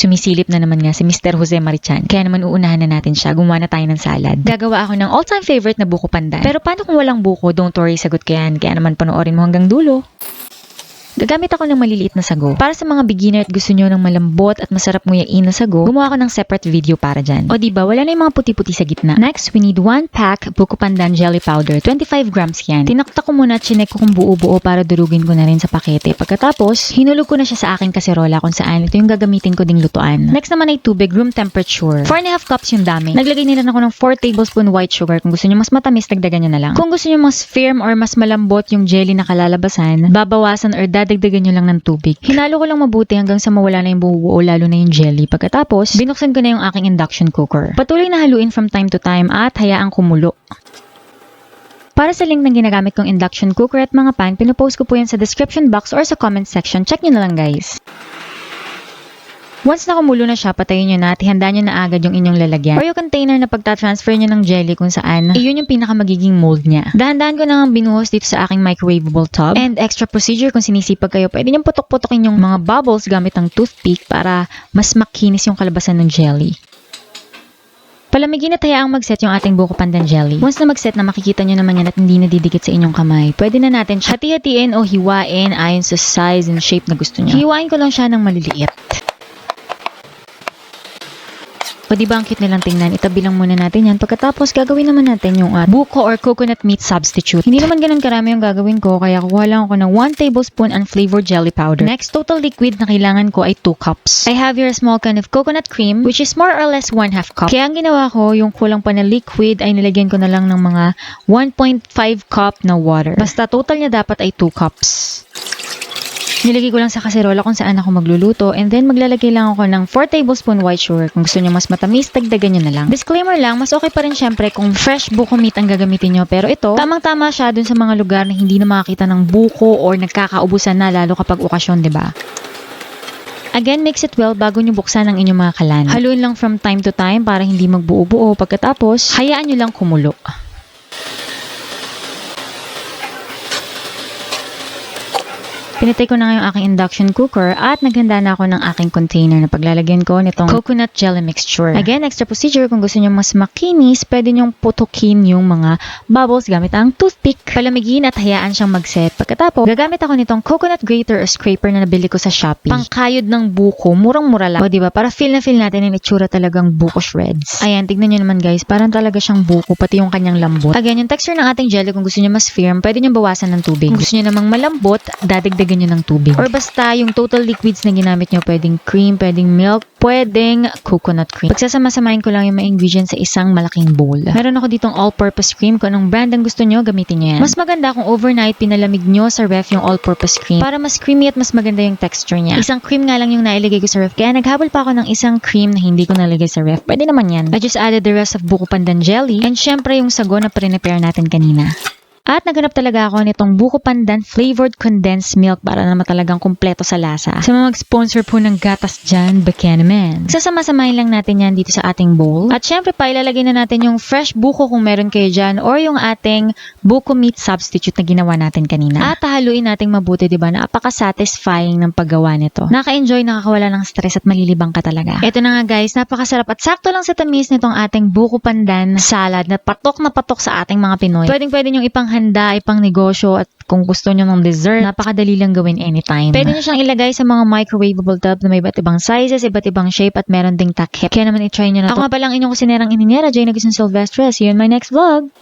Sumisilip na naman nga si Mr. Jose Marichan. Kaya naman uunahan na natin siya. Gumawa na tayo ng salad. Gagawa ako ng all-time favorite na buko pandan. Pero paano kung walang buko? Don't worry, sagot ko yan. Kaya naman panoorin mo hanggang dulo. Gagamit ako ng maliliit na sago. Para sa mga beginner at gusto nyo ng malambot at masarap nguyain na sago, gumawa ako ng separate video para dyan. O diba, wala na yung mga puti-puti sa gitna. Next, we need 1 pack buko pandan jelly powder. 25 grams yan. Tinaktak ko muna at chinek ko kung buo-buo para durugin ko na rin sa pakete. Pagkatapos, hinulog ko na siya sa aking kaserola kung saan ito yung gagamitin ko ding lutuan. Next naman ay tubig, room temperature. 4.5 cups yung dami. Naglagay nila ako ng 4 tablespoon white sugar. Kung gusto nyo mas matamis, dagdagan nyo na lang. Kung gusto nyo mas firm or mas malambot yung jelly na kalalabasan, babawasan or dadagdagan nyo lang ng tubig. Hinalo ko lang mabuti hanggang sa mawala na yung buo lalo na yung jelly. Pagkatapos, binuksan ko na yung aking induction cooker. Patuloy na haluin from time to time at hayaang kumulo. Para sa link ng ginagamit kong induction cooker at mga pan, pinupost ko po yan sa description box or sa comment section. Check nyo na lang guys. Once na kumulo na siya, patayin nyo na at ihanda nyo na agad yung inyong lalagyan. Or yung container na pagta-transfer nyo ng jelly kung saan, iyon yung pinaka magiging mold niya. Dahan-dahan ko nang binuhos dito sa aking microwavable tub. And extra procedure kung sinisipag kayo, pwede nyo putok-putokin yung mga bubbles gamit ng toothpick para mas makinis yung kalabasan ng jelly. Palamigin at hayaang mag-set yung ating buko pandan jelly. Once na mag-set na makikita nyo naman yan at hindi nadidikit sa inyong kamay, pwede na natin hati-hatiin o hiwain ayon sa size and shape na gusto nyo. Hiwain ko lang siya ng maliliit. O diba ang cute nilang tingnan, itabi lang muna natin yan. Pagkatapos, gagawin naman natin yung buko or coconut meat substitute. Hindi naman ganun karami yung gagawin ko, kaya kuha lang ako ng 1 tablespoon unflavored jelly powder. Next, total liquid na kailangan ko ay 2 cups. I have here a small can of coconut cream, which is more or less 1/2 cup. Kaya ang ginawa ko, yung kulang pa na liquid ay nilagyan ko na lang ng mga 1.5 cup na water. Basta total niya dapat ay 2 cups. Nilagay ko lang sa kaserola kung saan ako magluluto and then maglalagay lang ako ng 4 tablespoon white sugar. Kung gusto nyo mas matamis, dagdagan nyo na lang. Disclaimer lang, mas okay pa rin syempre kung fresh buko meat ang gagamitin nyo. Pero ito, tamang-tama siya dun sa mga lugar na hindi na makakita ng buko or nagkakaubusan na lalo kapag okasyon, diba? Again, mix it well bago nyo buksan ang inyong mga kalan. Haluin lang from time to time para hindi magbuo-buo. Pagkatapos, hayaan nyo lang kumulo. Pinatay ko na nga yung aking induction cooker at naghanda na ako ng aking container na paglalagyan ko nitong coconut jelly mixture. Again, extra procedure, kung gusto nyo mas makinis, pwede nyong putukin yung mga bubbles gamit ang toothpick. Palamigin at hayaan siyang mag-set. Pagkatapos, gagamit ako nitong coconut grater or scraper na nabili ko sa Shopee. Pangkayod ng buko, murang-mura lang. O diba, para feel natin yung itsura talagang buko shreds. Ayan, tignan nyo naman guys, parang talaga siyang buko, pati yung kanyang lambot. Again, yung texture ng ating jelly, kung gusto nyo mas firm, pwede nyo bawasan ng tubig. Kung gusto nyo namang malambot, dadagdagan nyo ng tubig. Or basta, yung total liquids na ginamit nyo, pwedeng cream, pwedeng milk, pwedeng coconut cream. Pagsasama-samahin ko lang yung mga ingredients sa isang malaking bowl. Meron ako ditong all-purpose cream. Kung anong brand ang gusto nyo, gamitin nyo yan. Mas maganda kung overnight pinalamig nyo sa ref yung all-purpose cream para mas creamy at mas maganda yung texture niya. Isang cream nga lang yung nailagay ko sa ref, kaya naghabol pa ako ng isang cream na hindi ko nalagay sa ref. Pwede naman yan. I just added the rest of buko pandan jelly and syempre yung sago na pre-prepare natin kanina. At naghanap talaga ako nitong buko pandan flavored condensed milk para naman talagang kumpleto sa lasa. Sa mga sponsor po ng gatas dyan, baka naman. Sasama-samahin lang natin yan dito sa ating bowl. At syempre pa, ilalagay na natin yung fresh buko kung meron kayo dyan or yung ating buko meat substitute na ginawa natin kanina. At haluin natin mabuti, diba? Napaka-satisfying ng paggawa nito. Nakaka-enjoy, nakakawala ng stress at malilibang ka talaga. Ito na nga guys, napakasarap at sakto lang sa tamis nitong ating buko pandan salad na patok sa ating mga Pinoy. Pwedeng-pwede nyong ipanghanda, ipang negosyo at kung gusto nyo ng dessert, napakadali lang gawin anytime. Pwede nyo siyang ilagay sa mga microwavable tub na may iba't ibang sizes, iba't ibang shape at meron ding takip. Kaya naman i-try nyo na to. Ako nga palang inyong kusinerang ininyera, Jay Nagusin Silvestre. See you in my next vlog!